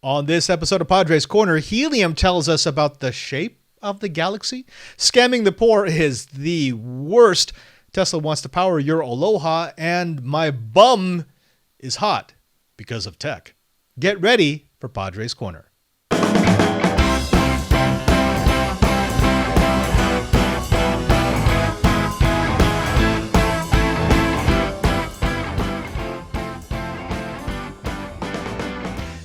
On this episode of Padres Corner, helium tells us about the shape of the galaxy. Scamming the poor is the worst. Tesla wants to power your Aloha, and my bum is hot because of tech. Get ready for Padres Corner.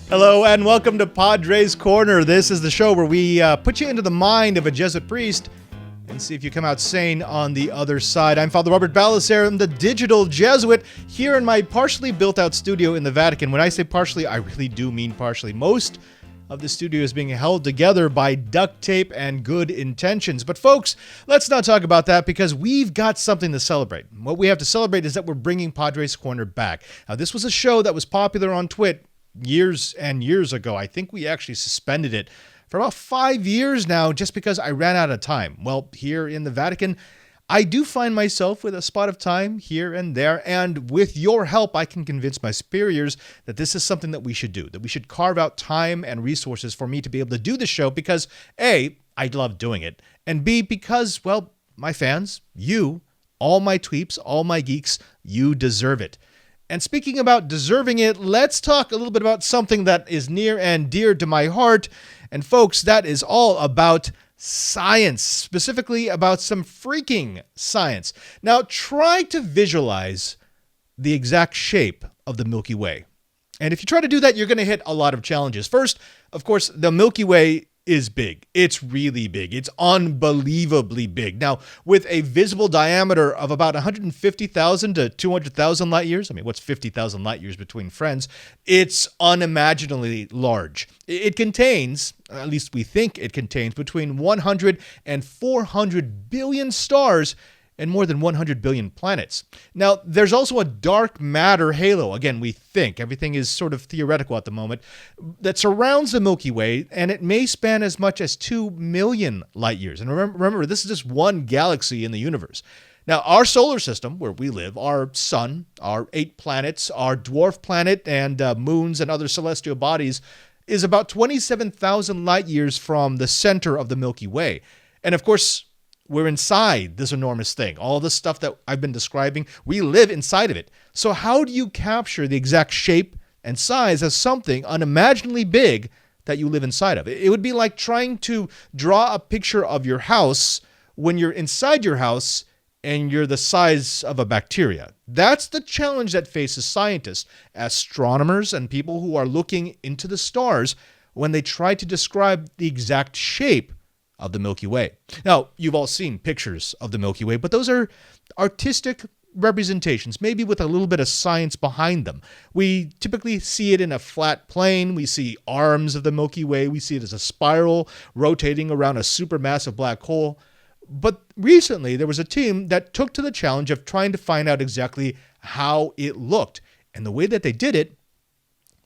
Hello and welcome to Padres Corner. This is the show where we put you into the mind of a Jesuit priest and see if you come out sane on the other side. I'm Father Robert Balacer. I'm the digital Jesuit here in my partially built out studio in the Vatican. When I say partially, I really do mean partially. Most of the studio is being held together by duct tape and good intentions. But folks, let's not talk about that because we've got something to celebrate. What we have to celebrate is that we're bringing Padres Corner back. Now, this was a show that was popular on Twit years and years ago. I think we actually suspended it for about 5 years now just because I ran out of time. Well, here in the Vatican, I do find myself with a spot of time here and there, and with your help, I can convince my superiors that this is something that we should do, that we should carve out time and resources for me to be able to do the show because A, I love doing it, and B, because, well, my fans, you, all my tweeps, all my geeks, you deserve it. And speaking about deserving it, let's talk a little bit about something that is near and dear to my heart. And folks, that is all about science, specifically about some freaking science. Now, try to visualize the exact shape of the Milky Way. And if you try to do that, you're going to hit a lot of challenges. First, of course, the Milky Way is big. It's really big. It's unbelievably big. Now, with a visible diameter of about 150,000 to 200,000 light years, I mean, what's 50,000 light years between friends? It's unimaginably large. It contains, at least we think it contains, between 100 and 400 billion stars and more than 100 billion planets. Now, there's also a dark matter halo, again, we think, everything is sort of theoretical at the moment, that surrounds the Milky Way, and it may span as much as 2 million light years. And remember, this is just one galaxy in the universe. Now, our solar system, where we live, our sun, our 8 planets, our dwarf planet, and moons and other celestial bodies, is about 27,000 light years from the center of the Milky Way. And of course, we're inside this enormous thing. All the stuff that I've been describing, we live inside of it. So how do you capture the exact shape and size of something unimaginably big that you live inside of? It would be like trying to draw a picture of your house when you're inside your house and you're the size of a bacteria. That's the challenge that faces scientists, astronomers, and people who are looking into the stars when they try to describe the exact shape of the Milky Way. Now, you've all seen pictures of the Milky Way, but those are artistic representations, maybe with a little bit of science behind them. We typically see it in a flat plane. We see arms of the Milky Way. We see it as a spiral rotating around a supermassive black hole. But recently, there was a team that took to the challenge of trying to find out exactly how it looked. And the way that they did it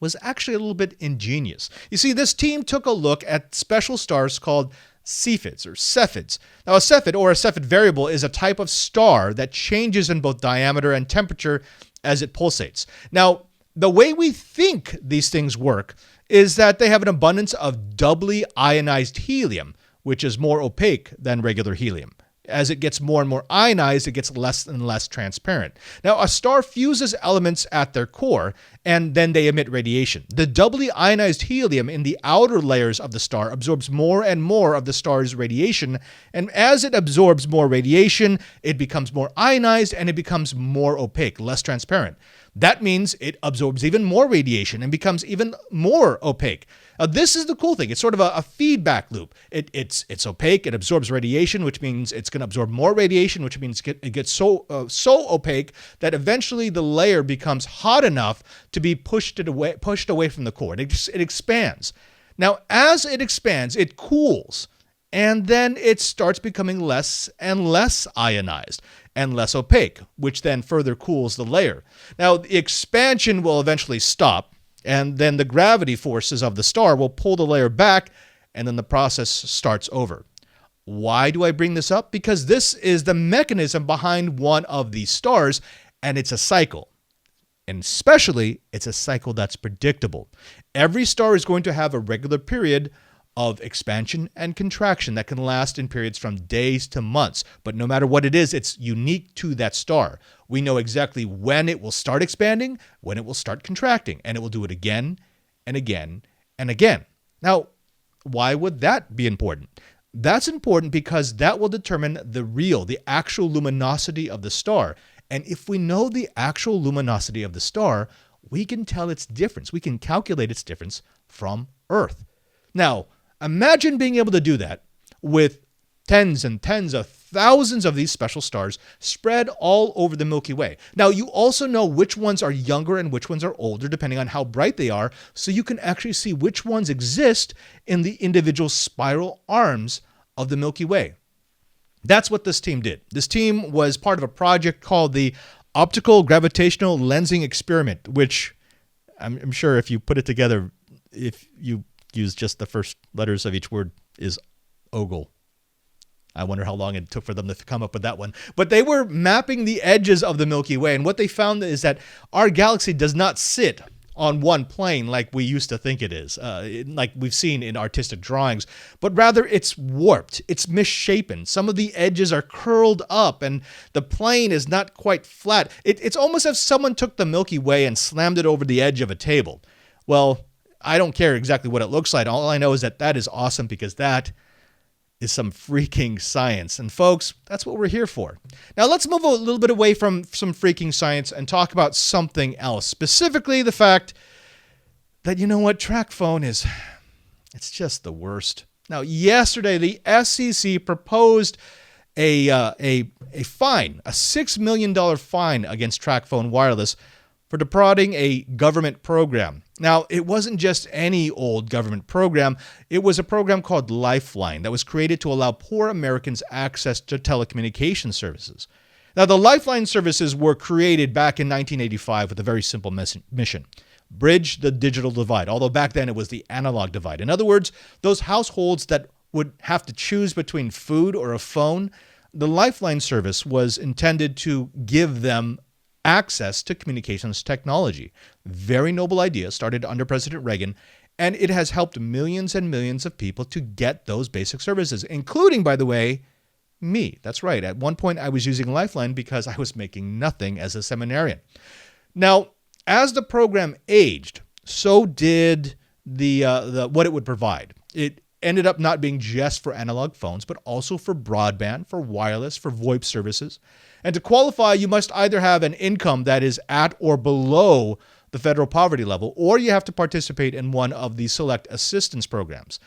was actually a little bit ingenious. You see, this team took a look at special stars called Cephids or Cephids. Now, a Cephid or a Cephid variable is a type of star that changes in both diameter and temperature as it pulsates. Now, the way we think these things work is that they have an abundance of doubly ionized helium, which is more opaque than regular helium. As it gets more and more ionized, it gets less and less transparent. Now, a star fuses elements at their core, and then they emit radiation. The doubly ionized helium in the outer layers of the star absorbs more and more of the star's radiation, and as it absorbs more radiation, it becomes more ionized and it becomes more opaque, less transparent. That means it absorbs even more radiation and becomes even more opaque. This is the cool thing. It's sort of a feedback loop. It's opaque. It absorbs radiation, which means it's going to absorb more radiation, which means it gets so opaque that eventually the layer becomes hot enough to be pushed away from the core. It expands. Now, as it expands, it cools. And then it starts becoming less and less ionized and less opaque, which then further cools the layer. Now, the expansion will eventually stop, and then the gravity forces of the star will pull the layer back, and then the process starts over. Why do I bring this up? Because this is the mechanism behind one of these stars, and it's a cycle. And especially, it's a cycle that's predictable. Every star is going to have a regular period of expansion and contraction that can last in periods from days to months. But no matter what it is, it's unique to that star. We know exactly when it will start expanding, when it will start contracting, and it will do it again and again and again. Now, why would that be important? That's important because that will determine the actual luminosity of the star. And if we know the actual luminosity of the star, we can tell its difference. We can calculate its difference from Earth. Now, imagine being able to do that with tens and tens of thousands of these special stars spread all over the Milky Way. Now, you also know which ones are younger and which ones are older, depending on how bright they are, so you can actually see which ones exist in the individual spiral arms of the Milky Way. That's what this team did. This team was part of a project called the Optical Gravitational Lensing Experiment, which I'm sure if you put it together, if you use just the first letters of each word, is Ogle. I wonder how long it took for them to come up with that one. But they were mapping the edges of the Milky Way, and what they found is that our galaxy does not sit on one plane like we used to think it is, like we've seen in artistic drawings, but rather it's warped, it's misshapen. Some of the edges are curled up, and the plane is not quite flat. It's almost as if someone took the Milky Way and slammed it over the edge of a table. Well, I don't care exactly what it looks like. All I know is that is awesome because that is some freaking science. And folks, that's what we're here for. Now let's move a little bit away from some freaking science and talk about something else. Specifically the fact that, you know what, TracPhone it's just the worst. Now yesterday, the SEC proposed a fine, a $6 million fine against TracPhone Wireless for defrauding a government program. Now, it wasn't just any old government program. It was a program called Lifeline that was created to allow poor Americans access to telecommunication services. Now, the Lifeline services were created back in 1985 with a very simple mission: bridge the digital divide, although back then it was the analog divide. In other words, those households that would have to choose between food or a phone, the Lifeline service was intended to give them access to communications technology. Very noble idea, started under President Reagan, and it has helped millions and millions of people to get those basic services, including, by the way, me. That's right. At one point, I was using Lifeline because I was making nothing as a seminarian. Now, as the program aged, so did the what it would provide. It ended up not being just for analog phones, but also for broadband, for wireless, for VoIP services. And to qualify, you must either have an income that is at or below the federal poverty level, or you have to participate in one of the select assistance programs.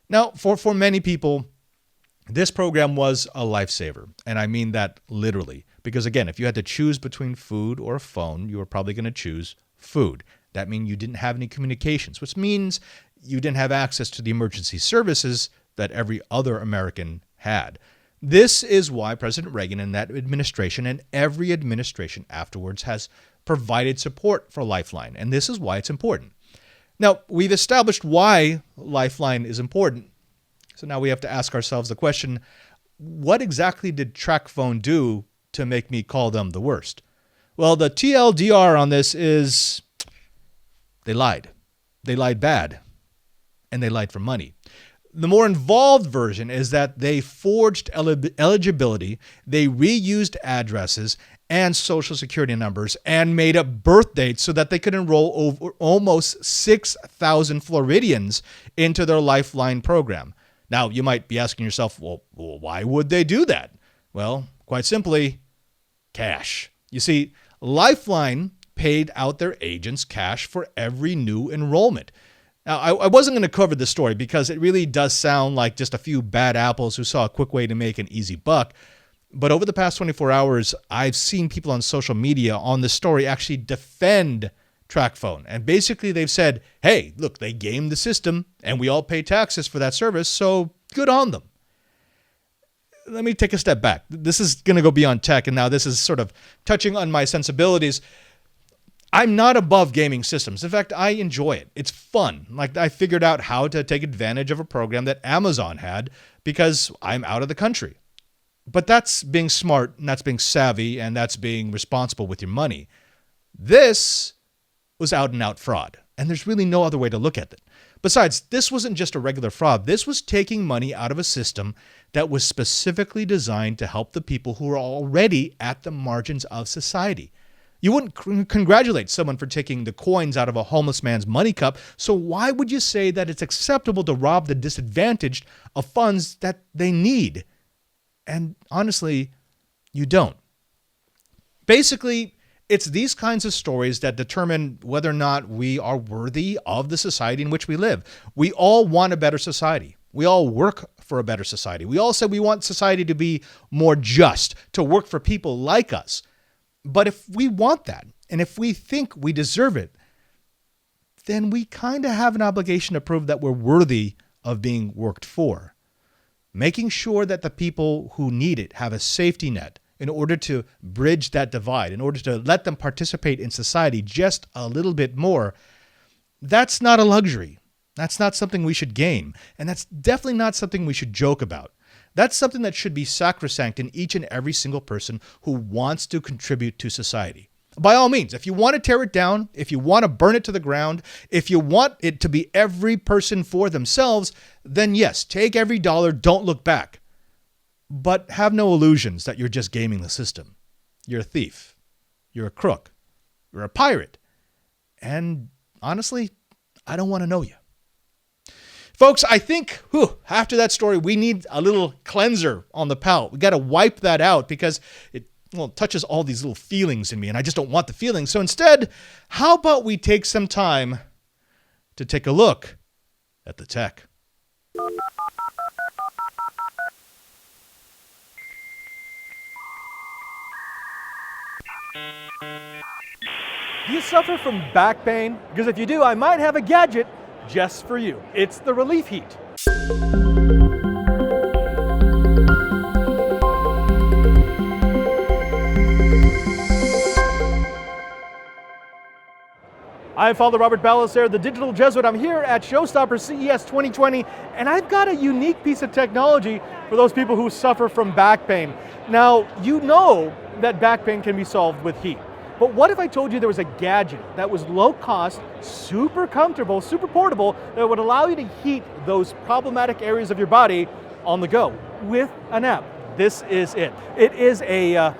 Now, for many people, this program was a lifesaver, and I mean that literally. Because again, if you had to choose between food or a phone, you were probably going to choose food. That means you didn't have any communications, which means you didn't have access to the emergency services that every other American had. This is why President Reagan and that administration and every administration afterwards has provided support for Lifeline, and this is why it's important. Now, we've established why Lifeline is important, so now we have to ask ourselves the question, what exactly did TracPhone do to make me call them the worst? Well, the TLDR on this is they lied. They lied bad, and they lied for money. The more involved version is that they forged eligibility, they reused addresses and social security numbers, and made up birth dates so that they could enroll over almost 6,000 Floridians into their Lifeline program. Now, you might be asking yourself, well, why would they do that? Well, quite simply, cash. You see, Lifeline paid out their agents cash for every new enrollment. Now, I wasn't going to cover this story because it really does sound like just a few bad apples who saw a quick way to make an easy buck. But over the past 24 hours, I've seen people on social media on this story actually defend TracPhone. And basically they've said, hey, look, they gamed the system and we all pay taxes for that service, so good on them. Let me take a step back. This is going to go beyond tech, and now this is sort of touching on my sensibilities. I'm not above gaming systems. In fact, I enjoy it. It's fun. Like, I figured out how to take advantage of a program that Amazon had because I'm out of the country. But that's being smart, and that's being savvy, and that's being responsible with your money. This was out and out fraud. And there's really no other way to look at it. Besides, this wasn't just a regular fraud. This was taking money out of a system that was specifically designed to help the people who are already at the margins of society. You wouldn't congratulate someone for taking the coins out of a homeless man's money cup, so why would you say that it's acceptable to rob the disadvantaged of funds that they need? And honestly, you don't. Basically, it's these kinds of stories that determine whether or not we are worthy of the society in which we live. We all want a better society. We all work for a better society. We all say we want society to be more just, to work for people like us. But if we want that, and if we think we deserve it, then we kind of have an obligation to prove that we're worthy of being worked for. Making sure that the people who need it have a safety net in order to bridge that divide, in order to let them participate in society just a little bit more, that's not a luxury. That's not something we should game. And that's definitely not something we should joke about. That's something that should be sacrosanct in each and every single person who wants to contribute to society. By all means, if you want to tear it down, if you want to burn it to the ground, if you want it to be every person for themselves, then yes, take every dollar, don't look back. But have no illusions that you're just gaming the system. You're a thief. You're a crook. You're a pirate. And honestly, I don't want to know you. Folks, I think after that story, we need a little cleanser on the palate. We got to wipe that out because it touches all these little feelings in me, and I just don't want the feelings. So instead, how about we take some time to take a look at the tech? Do you suffer from back pain? Because if you do, I might have a gadget just for you. It's the Relief Heat. I'm Father Robert Ballester, the Digital Jesuit. I'm here at Showstopper CES 2020, and I've got a unique piece of technology for those people who suffer from back pain. Now, you know that back pain can be solved with heat. But what if I told you there was a gadget that was low cost, super comfortable, super portable, that would allow you to heat those problematic areas of your body on the go with an app? This is it. It is a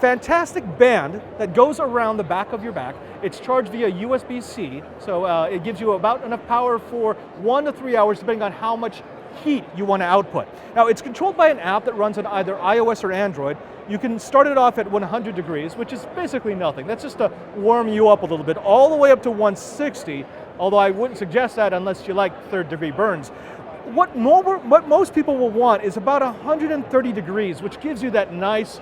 fantastic band that goes around the back of your back. It's charged via USB-C, so it gives you about enough power for 1 to 3 hours, depending on how much heat you want to output. Now, it's controlled by an app that runs on either iOS or Android. You can start it off at 100 degrees, which is basically nothing. That's just to warm you up a little bit, all the way up to 160, although I wouldn't suggest that unless you like third-degree burns. What most people will want is about 130 degrees, which gives you that nice,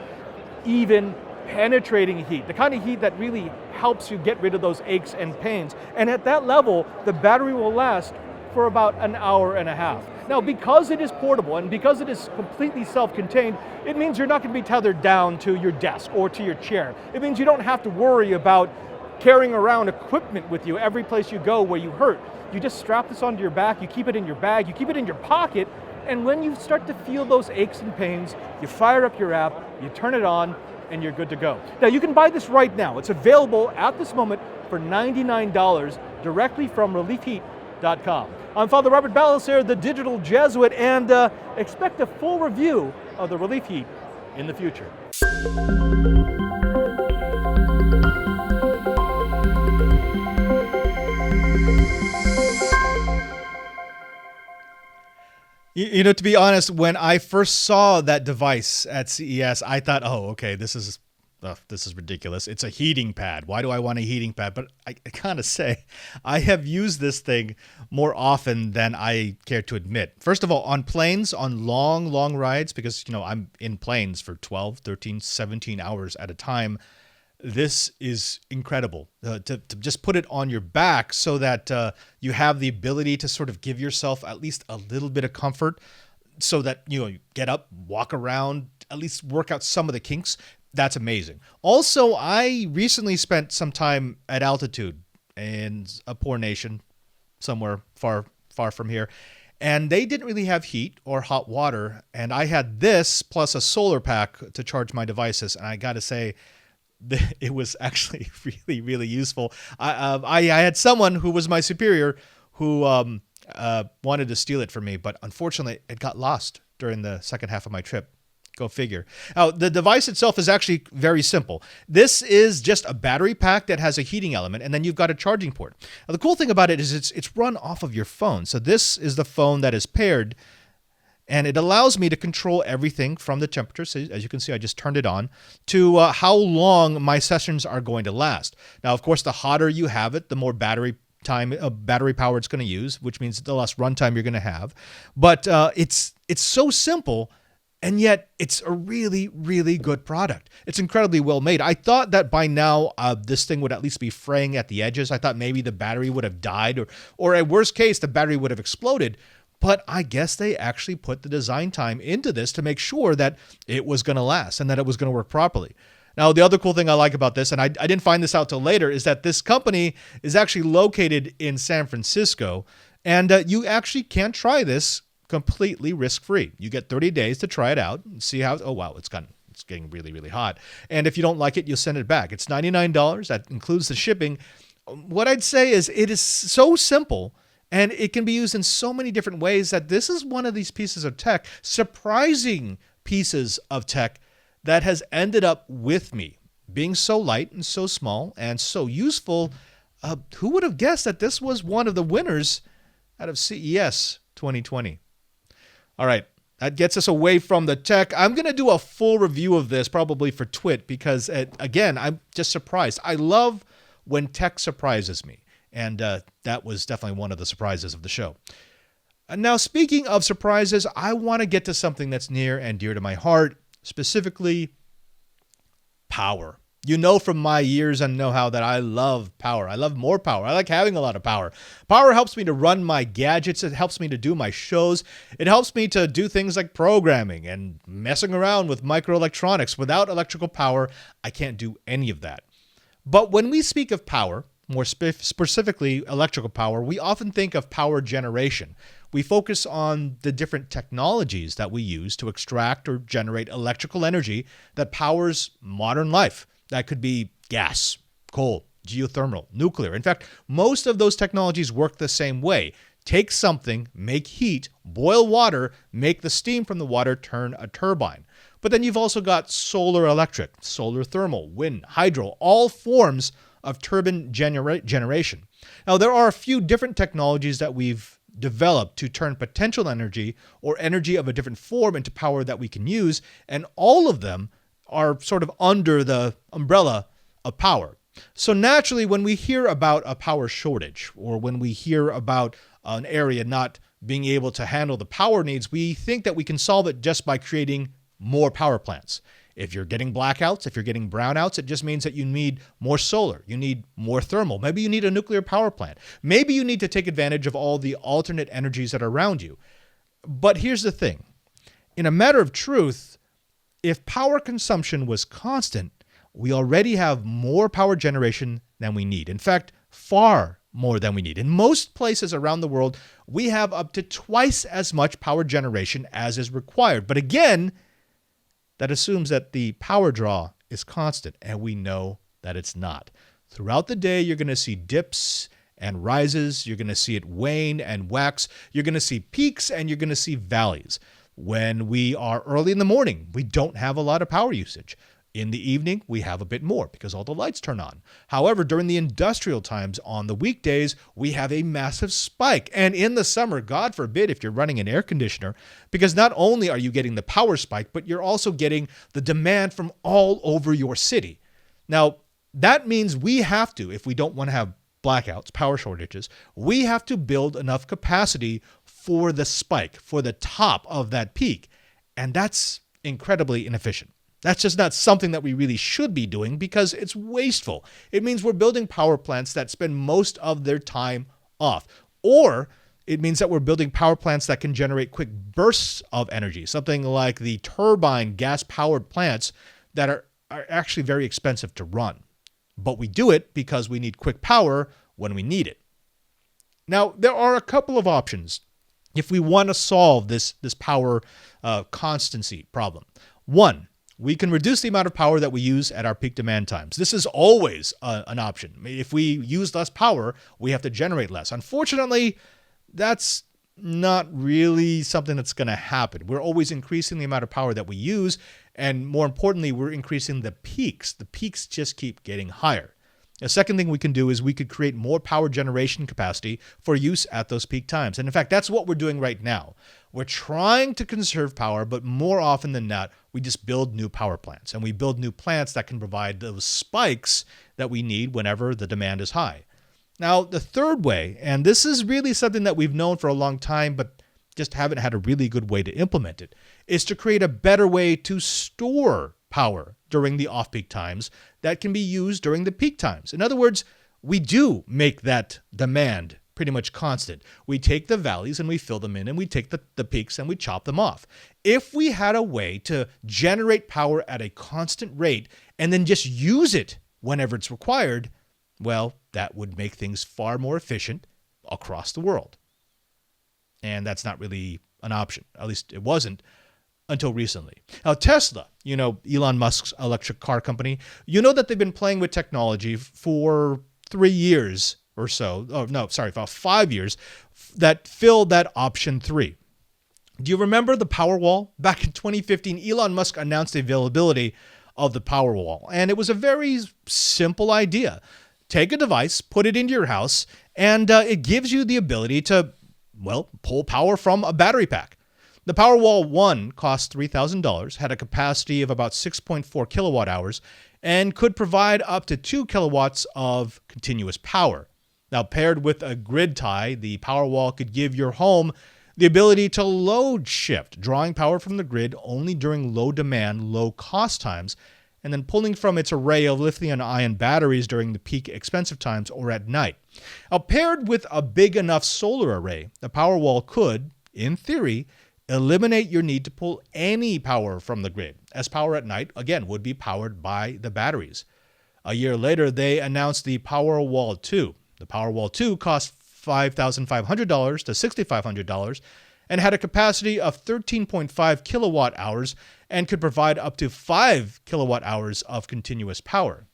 even, penetrating heat, the kind of heat that really helps you get rid of those aches and pains. And at that level, the battery will last for about an hour and a half. Now, because it is portable and because it is completely self-contained, it means you're not going to be tethered down to your desk or to your chair. It means you don't have to worry about carrying around equipment with you every place you go where you hurt. You just strap this onto your back, you keep it in your bag, you keep it in your pocket, and when you start to feel those aches and pains, you fire up your app, you turn it on, and you're good to go. Now, you can buy this right now. It's available at this moment for $99 directly from ReliefHeat.com. I'm Father Robert Ballester, the Digital Jesuit, and expect a full review of the Relief Heat in the future. You know, to be honest, when I first saw that device at CES, I thought, oh, okay, this is ridiculous. It's a heating pad. Why do I want a heating pad? But I gotta say, I have used this thing more often than I care to admit. First of all, on planes, on long rides, because, I'm in planes for 12, 13, 17 hours at a time. This is incredible to just put it on your back so that you have the ability to sort of give yourself at least a little bit of comfort so that, you get up, walk around, at least work out some of the kinks. That's amazing. Also, I recently spent some time at altitude in a poor nation somewhere far from here, and they didn't really have heat or hot water, and I had this plus a solar pack to charge my devices, and I got to say, it was actually really, really useful. I had someone who was my superior who wanted to steal it from me, but unfortunately it got lost during the second half of my trip. Go figure. Now, the device itself is actually very simple. This is just a battery pack that has a heating element, and then you've got a charging port. Now, the cool thing about it is it's run off of your phone. So this is the phone that is paired, and it allows me to control everything from the temperature. So as you can see, I just turned it on, to how long my sessions are going to last. Now, of course, the hotter you have it, the more battery power it's going to use, which means the less runtime you're going to have. But it's so simple, and yet it's a really, really good product. It's incredibly well made. I thought that by now this thing would at least be fraying at the edges. I thought maybe the battery would have died, or at worst case, the battery would have exploded. But I guess they actually put the design time into this to make sure that it was going to last and that it was going to work properly. Now, the other cool thing I like about this, and I didn't find this out till later, is that this company is actually located in San Francisco, and you actually can try this completely risk-free. You get 30 days to try it out and see how, oh wow, it's getting really, really hot. And if you don't like it, you'll send it back. It's $99. That includes the shipping. What I'd say is it is so simple, and it can be used in so many different ways, that this is one of these pieces of tech, surprising pieces of tech, that has ended up with me being so light and so small and so useful. Who would have guessed that this was one of the winners out of CES 2020? All right, that gets us away from the tech. I'm going to do a full review of this probably for Twit because, again, I'm just surprised. I love when tech surprises me, and that was definitely one of the surprises of the show. Now, speaking of surprises, I want to get to something that's near and dear to my heart, specifically power. You know from my years and know-how that I love power. I love more power. I like having a lot of power. Power helps me to run my gadgets. It helps me to do my shows. It helps me to do things like programming and messing around with microelectronics. Without electrical power, I can't do any of that. But when we speak of power, more specifically electrical power, we often think of power generation. We focus on the different technologies that we use to extract or generate electrical energy that powers modern life. That could be gas, coal, geothermal, nuclear. In fact, most of those technologies work the same way. Take something, make heat, boil water, make the steam from the water turn a turbine. But then you've also got solar electric, solar thermal, wind, hydro, all forms of turbine generation. Now, there are a few different technologies that we've developed to turn potential energy or energy of a different form into power that we can use, and all of them are sort of under the umbrella of power. So naturally, when we hear about a power shortage, or when we hear about an area not being able to handle the power needs, we think that we can solve it just by creating more power plants. If you're getting blackouts, if you're getting brownouts, it just means that you need more solar, you need more thermal, maybe you need a nuclear power plant. Maybe you need to take advantage of all the alternate energies that are around you. But here's the thing. In a matter of truth, if power consumption was constant, we already have more power generation than we need. In fact, far more than we need. In most places around the world, we have up to twice as much power generation as is required. But again, that assumes that the power draw is constant, and we know that it's not. Throughout the day, you're going to see dips and rises. You're going to see it wane and wax. You're going to see peaks, and you're going to see valleys. When we are early in the morning, we don't have a lot of power usage. In the evening, we have a bit more because all the lights turn on. However, during the industrial times on the weekdays, we have a massive spike. And in the summer, God forbid if you're running an air conditioner, because not only are you getting the power spike, but you're also getting the demand from all over your city. Now, that means we have to, if we don't want to have blackouts, power shortages, we have to build enough capacity for the spike, for the top of that peak. And that's incredibly inefficient. That's just not something that we really should be doing because it's wasteful. It means we're building power plants that spend most of their time off. Or it means that we're building power plants that can generate quick bursts of energy, something like the turbine gas-powered plants that are actually very expensive to run. But we do it because we need quick power when we need it. Now, there are a couple of options if we want to solve this power constancy problem. One, we can reduce the amount of power that we use at our peak demand times. This is always an option. If we use less power, we have to generate less. Unfortunately, that's not really something that's going to happen. We're always increasing the amount of power that we use, and more importantly, we're increasing the peaks. The peaks just keep getting higher. A second thing we can do is we could create more power generation capacity for use at those peak times. And in fact, that's what we're doing right now. We're trying to conserve power, but more often than not, we just build new power plants. And we build new plants that can provide those spikes that we need whenever the demand is high. Now, the third way, and this is really something that we've known for a long time, but just haven't had a really good way to implement it, is to create a better way to store power during the off-peak times that can be used during the peak times. In other words, we do make that demand pretty much constant. We take the valleys and we fill them in, and we take the peaks and we chop them off. If we had a way to generate power at a constant rate and then just use it whenever it's required, well, that would make things far more efficient across the world. And that's not really an option. At least it wasn't until recently. Now, Tesla, Elon Musk's electric car company, that they've been playing with technology for 3 years or so. Oh, no, sorry, about 5 years that filled that option 3. Do you remember the Powerwall? Back in 2015, Elon Musk announced the availability of the Powerwall. And it was a very simple idea. Take a device, put it into your house, and it gives you the ability to, pull power from a battery pack. The Powerwall 1 cost $3,000, had a capacity of about 6.4 kilowatt hours, and could provide up to 2 kilowatts of continuous power. Now, paired with a grid tie, the Powerwall could give your home the ability to load shift, drawing power from the grid only during low demand, low cost times, and then pulling from its array of lithium-ion batteries during the peak expensive times or at night. Now, paired with a big enough solar array, the Powerwall could, in theory, eliminate your need to pull any power from the grid, as power at night, again, would be powered by the batteries. A year later, they announced the Powerwall 2. The Powerwall 2 cost $5,500 to $6,500 and had a capacity of 13.5 kilowatt hours and could provide up to 5 kilowatt hours of continuous power.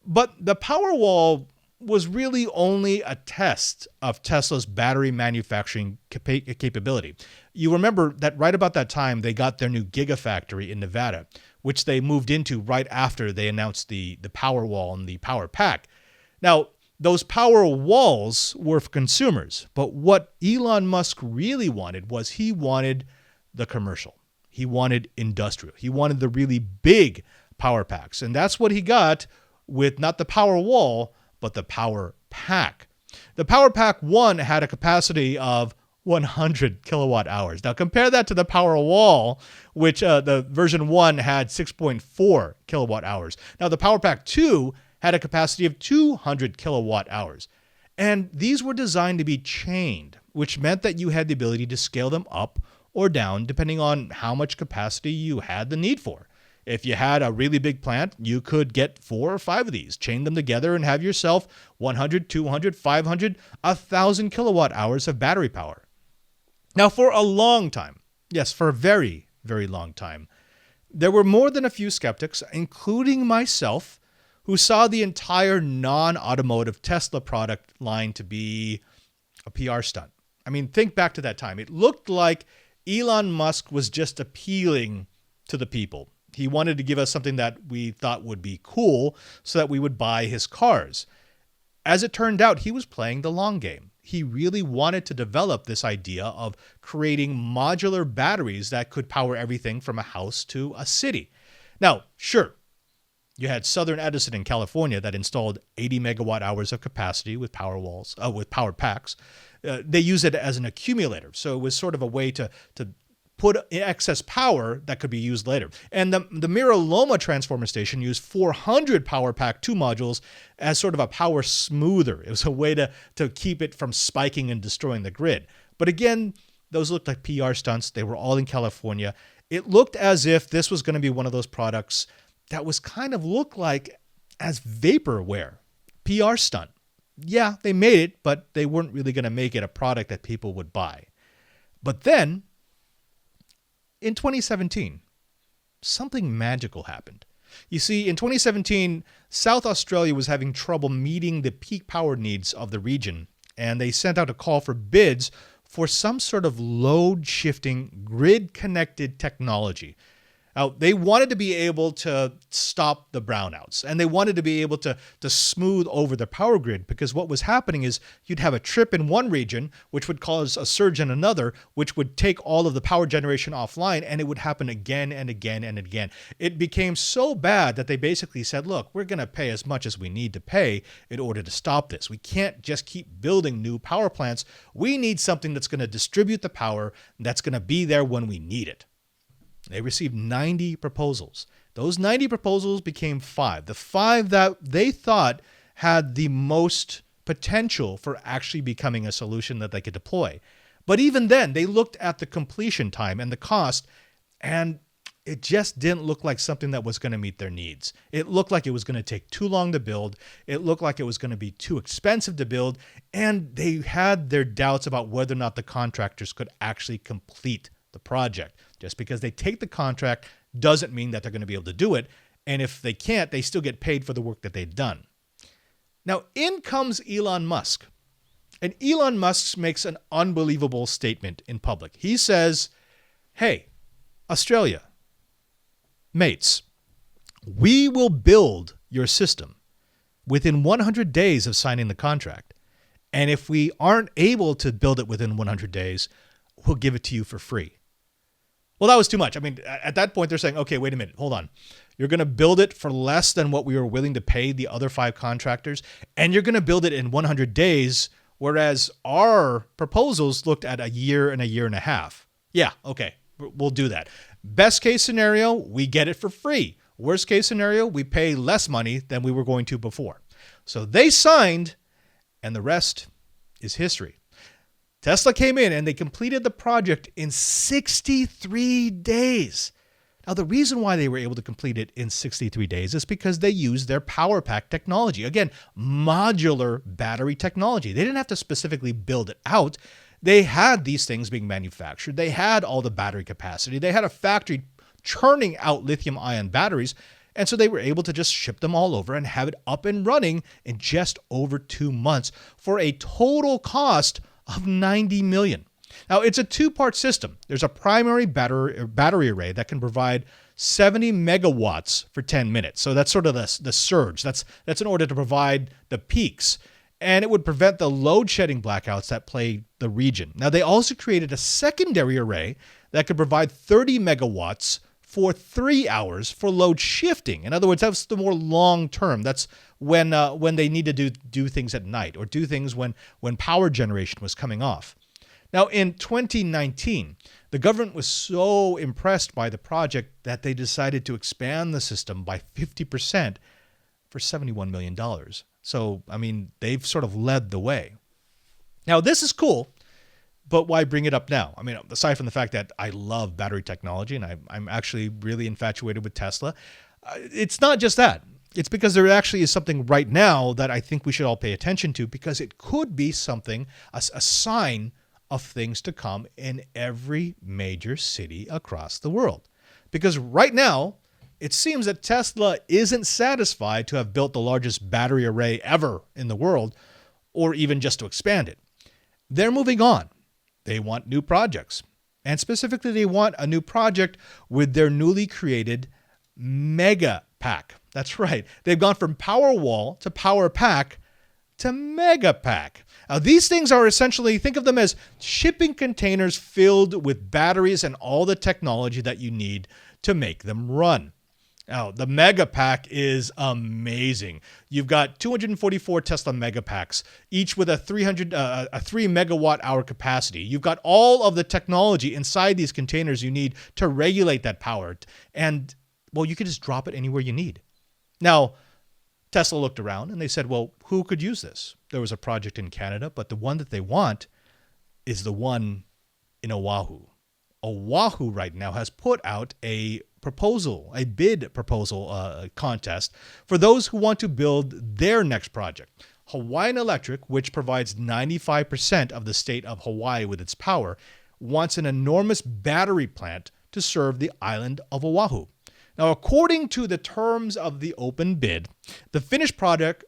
But the Powerwall was really only a test of Tesla's battery manufacturing capability. You remember that right about that time, they got their new Gigafactory in Nevada, which they moved into right after they announced the Powerwall and the Power Pack. Now, those power walls were for consumers, but what Elon Musk really wanted was he wanted the commercial. He wanted industrial. He wanted the really big power packs, and that's what he got with not the power wall, but the Power Pack. The Power Pack 1 had a capacity of 100 kilowatt hours. Now compare that to the Power Wall, which the version 1 had 6.4 kilowatt hours. Now the Power Pack 2 had a capacity of 200 kilowatt hours. And these were designed to be chained, which meant that you had the ability to scale them up or down depending on how much capacity you had the need for. If you had a really big plant, you could get 4 or 5 of these, chain them together, and have yourself 100, 200, 500, 1,000 kilowatt hours of battery power. Now, for a long time, yes, for a very, very long time, there were more than a few skeptics, including myself, who saw the entire non-automotive Tesla product line to be a PR stunt. I mean, think back to that time. It looked like Elon Musk was just appealing to the people. He wanted to give us something that we thought would be cool so that we would buy his cars. As it turned out, he was playing the long game. He really wanted to develop this idea of creating modular batteries that could power everything from a house to a city. Now, sure, you had Southern Edison in California that installed 80 megawatt hours of capacity with with power packs. They use it as an accumulator, so it was sort of a way to put excess power that could be used later. And the Mira Loma transformer station used 400 Power Pack 2 modules as sort of a power smoother. It was a way to keep it from spiking and destroying the grid. But again, those looked like PR stunts. They were all in California. It looked as if this was going to be one of those products that was kind of looked like as vaporware. PR stunt. Yeah, they made it, but they weren't really going to make it a product that people would buy. But then, in 2017, something magical happened. You see, in 2017, South Australia was having trouble meeting the peak power needs of the region, and they sent out a call for bids for some sort of load-shifting, grid-connected technology. Now, they wanted to be able to stop the brownouts, and they wanted to be able to smooth over the power grid, because what was happening is you'd have a trip in one region, which would cause a surge in another, which would take all of the power generation offline, and it would happen again and again and again. It became so bad that they basically said, look, we're going to pay as much as we need to pay in order to stop this. We can't just keep building new power plants. We need something that's going to distribute the power, that's going to be there when we need it. They received 90 proposals. Those 90 proposals became 5. The 5 that they thought had the most potential for actually becoming a solution that they could deploy. But even then, they looked at the completion time and the cost, and it just didn't look like something that was going to meet their needs. It looked like it was going to take too long to build. It looked like it was going to be too expensive to build. And they had their doubts about whether or not the contractors could actually complete the project. Just because they take the contract doesn't mean that they're going to be able to do it. And if they can't, they still get paid for the work that they've done. Now, in comes Elon Musk. And Elon Musk makes an unbelievable statement in public. He says, hey, Australia, mates, we will build your system within 100 days of signing the contract. And if we aren't able to build it within 100 days, we'll give it to you for free. Well, that was too much. I mean, at that point, they're saying, okay, wait a minute, hold on. You're going to build it for less than what we were willing to pay the other 5 contractors, and you're going to build it in 100 days, whereas our proposals looked at a year and a half. Yeah, okay, we'll do that. Best case scenario, we get it for free. Worst case scenario, we pay less money than we were going to before. So they signed, and the rest is history. Tesla came in and they completed the project in 63 days. Now, the reason why they were able to complete it in 63 days is because they used their power pack technology. Again, modular battery technology. They didn't have to specifically build it out. They had these things being manufactured. They had all the battery capacity. They had a factory churning out lithium-ion batteries. And so they were able to just ship them all over and have it up and running in just over 2 months for a total cost of $90 million. Now, it's a 2-part system. There's a primary battery array that can provide 70 megawatts for 10 minutes. So that's sort of the surge. That's in order to provide the peaks. And it would prevent the load shedding blackouts that plague the region. Now, they also created a secondary array that could provide 30 megawatts for 3 hours for load shifting. In other words, that's the more long term. That's when they need to do things at night, or do things when power generation was coming off. Now, in 2019, the government was so impressed by the project that they decided to expand the system by 50% for $71 million. So, I mean, they've sort of led the way. Now, this is cool, but why bring it up now? I mean, aside from the fact that I love battery technology and I'm actually really infatuated with Tesla, it's not just that. It's because there actually is something right now that I think we should all pay attention to, because it could be something, a sign of things to come in every major city across the world. Because right now, it seems that Tesla isn't satisfied to have built the largest battery array ever in the world, or even just to expand it. They're moving on. They want new projects. And specifically, they want a new project with their newly created Mega Pack. That's right. They've gone from Powerwall to Power Pack to Mega Pack. Now, these things are essentially, think of them as shipping containers filled with batteries and all the technology that you need to make them run. Now, the Mega Pack is amazing. You've got 244 Tesla Mega Packs, each with a 3 megawatt hour capacity. You've got all of the technology inside these containers you need to regulate that power. And, well, you could just drop it anywhere you need. Now, Tesla looked around and they said, well, who could use this? There was a project in Canada, but the one that they want is the one in Oahu. Oahu right now has put out a bid proposal contest for those who want to build their next project. Hawaiian Electric, which provides 95% of the state of Hawaii with its power, wants an enormous battery plant to serve the island of Oahu. Now, according to the terms of the open bid, the finished project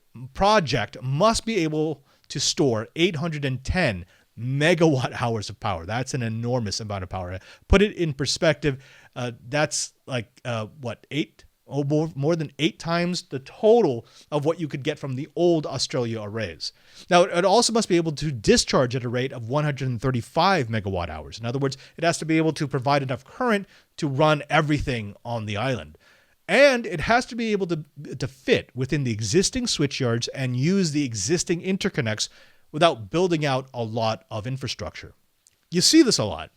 must be able to store 810 megawatt hours of power. That's an enormous amount of power. Put it in perspective, that's like, more than 8 times the total of what you could get from the old Australia arrays. Now, it also must be able to discharge at a rate of 135 megawatt hours. In other words, it has to be able to provide enough current to run everything on the island. And it has to be able to fit within the existing switch yards and use the existing interconnects without building out a lot of infrastructure. You see this a lot.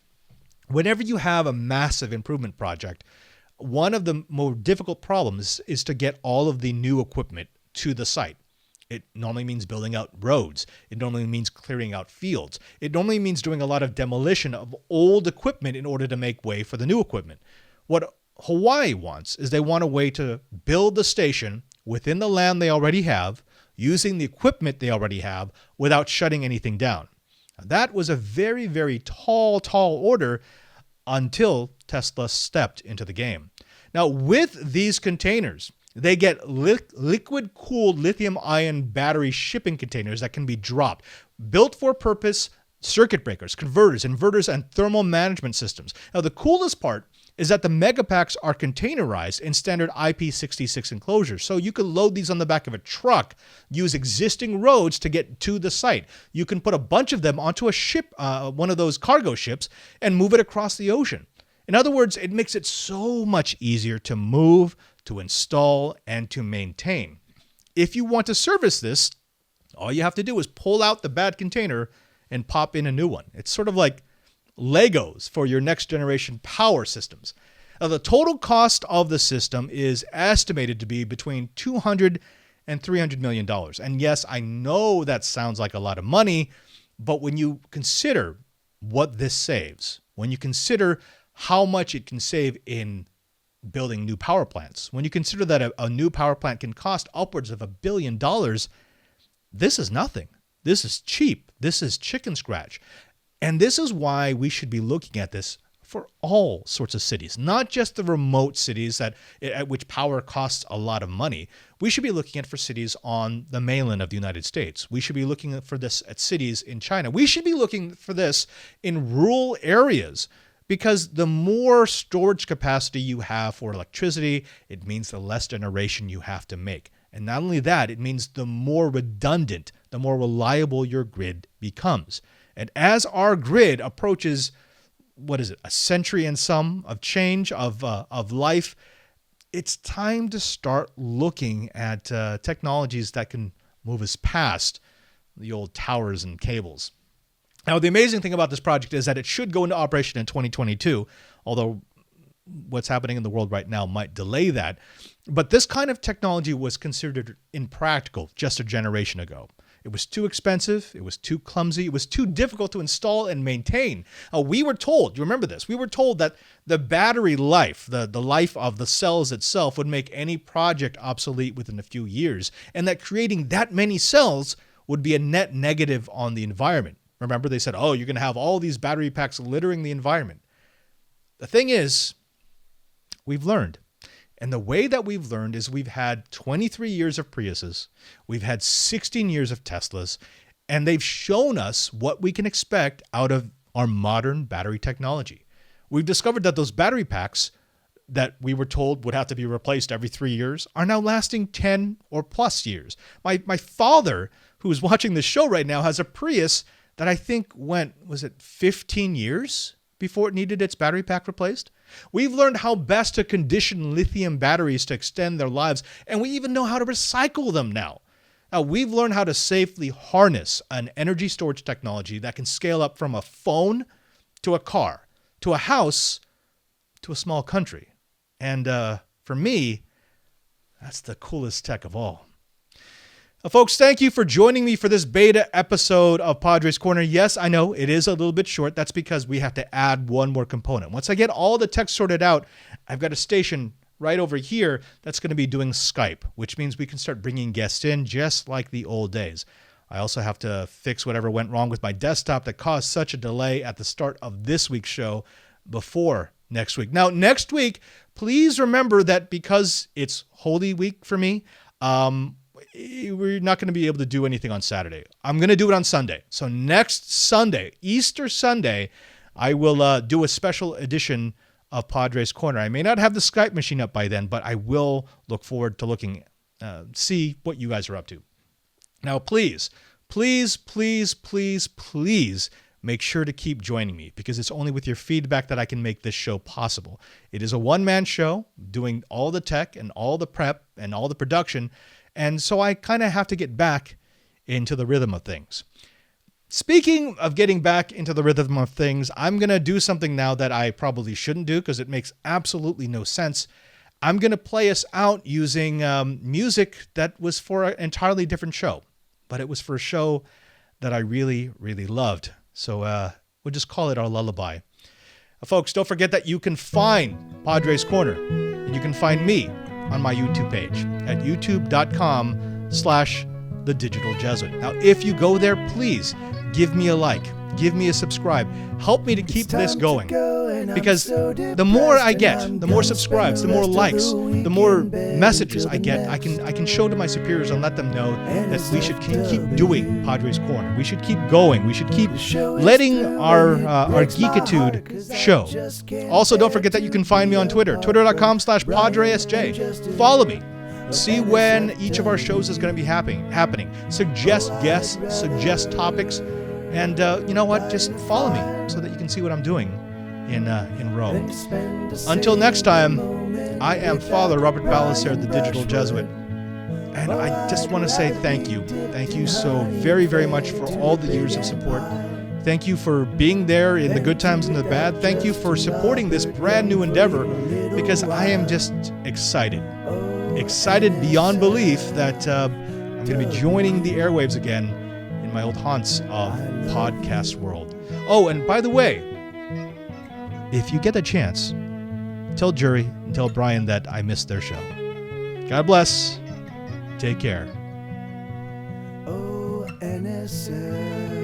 Whenever you have a massive improvement project, one of the more difficult problems is to get all of the new equipment to the site. It normally means building out roads. It normally means clearing out fields. It normally means doing a lot of demolition of old equipment in order to make way for the new equipment. What Hawaii wants is they want a way to build the station within the land they already have, using the equipment they already have, without shutting anything down. Now, that was a very, very tall order until Tesla stepped into the game. Now, with these containers, they get liquid-cooled lithium-ion battery shipping containers that can be dropped, built for purpose circuit breakers, converters, inverters, and thermal management systems. Now, the coolest part is that the megapacks are containerized in standard IP66 enclosures. So you can load these on the back of a truck, use existing roads to get to the site. You can put a bunch of them onto a ship, one of those cargo ships, and move it across the ocean. In other words, it makes it so much easier to move, to install, and to maintain. If you want to service this, all you have to do is pull out the bad container and pop in a new one. It's sort of like Legos for your next generation power systems. Now, the total cost of the system is estimated to be between $200 and $300 million. And yes, I know that sounds like a lot of money, but when you consider what this saves, when you consider how much it can save in building new power plants, when you consider that a new power plant can cost upwards of $1 billion, this is nothing. This is cheap. This is chicken scratch. And this is why we should be looking at this for all sorts of cities, not just the remote cities at which power costs a lot of money. We should be looking at for cities on the mainland of the United States. We should be looking for this at cities in China. We should be looking for this in rural areas, because the more storage capacity you have for electricity, it means the less generation you have to make. And not only that, it means the more redundant, the more reliable your grid becomes. And as our grid approaches, a century and some of change, of life, it's time to start looking at technologies that can move us past the old towers and cables. Now, the amazing thing about this project is that it should go into operation in 2022, although what's happening in the world right now might delay that. But this kind of technology was considered impractical just a generation ago. It was too expensive, it was too clumsy, it was too difficult to install and maintain. We were told, you remember this, we were told that the battery life, the life of the cells itself, would make any project obsolete within a few years, and that creating that many cells would be a net negative on the environment. Remember, they said, you're going to have all these battery packs littering the environment. The thing is, we've learned. And the way that we've learned is we've had 23 years of Priuses, we've had 16 years of Teslas, and they've shown us what we can expect out of our modern battery technology. We've discovered that those battery packs that we were told would have to be replaced every 3 years are now lasting 10 or plus years. My father, who is watching this show right now, has a Prius that I think went, 15 years before it needed its battery pack replaced? We've learned how best to condition lithium batteries to extend their lives, and we even know how to recycle them now. Now, we've learned how to safely harness an energy storage technology that can scale up from a phone to a car, to a house, to a small country. And for me, that's the coolest tech of all. Folks, thank you for joining me for this beta episode of Padres Corner. Yes, I know it is a little bit short. That's because we have to add one more component. Once I get all the tech sorted out, I've got a station right over here that's going to be doing Skype, which means we can start bringing guests in just like the old days. I also have to fix whatever went wrong with my desktop that caused such a delay at the start of this week's show before next week. Now, next week, please remember that because it's Holy Week for me, we're not going to be able to do anything on Saturday. I'm going to do it on Sunday. So next Sunday, Easter Sunday, I will do a special edition of Padres Corner. I may not have the Skype machine up by then, but I will look forward to see what you guys are up to. Now, please make sure to keep joining me, because it's only with your feedback that I can make this show possible. It is a one-man show doing all the tech and all the prep and all the production, and so I kind of have to get back into the rhythm of things. Speaking of getting back into the rhythm of things, I'm going to do something now that I probably shouldn't do because it makes absolutely no sense. I'm going to play us out using music that was for an entirely different show, but it was for a show that I really, really loved. So we'll just call it our lullaby. Folks, don't forget that you can find Padres Corner, and you can find me on my YouTube page at youtube.com/thedigitaljesuit. Now, if you go there, please give me a like, give me a subscribe. Help me to keep this going, because the more I get, the more subscribes, the more likes, the more messages I get, I can show to my superiors and let them know that we should keep doing Padres Corner. We should keep going. We should keep letting our geekitude show. Also, don't forget that you can find me on Twitter, twitter.com/PadreSJ. Follow me. See when each of our shows is going to be happening. Suggest guests, suggest topics, and you know what? Just follow me so that you can see what I'm doing in Rome. Until next time, I am Father Robert Balacer, the Digital Jesuit, and I just want to say thank you. Thank you so very, very much for all the years of support. Thank you for being there in the good times and the bad. Thank you for supporting this brand new endeavor, because I am just excited beyond belief that I'm going to be joining the airwaves again in my old haunts of podcast world. Oh, and by the way, if you get a chance, tell Jury and tell Brian that I missed their show. God bless. Take care. Oh, NSF.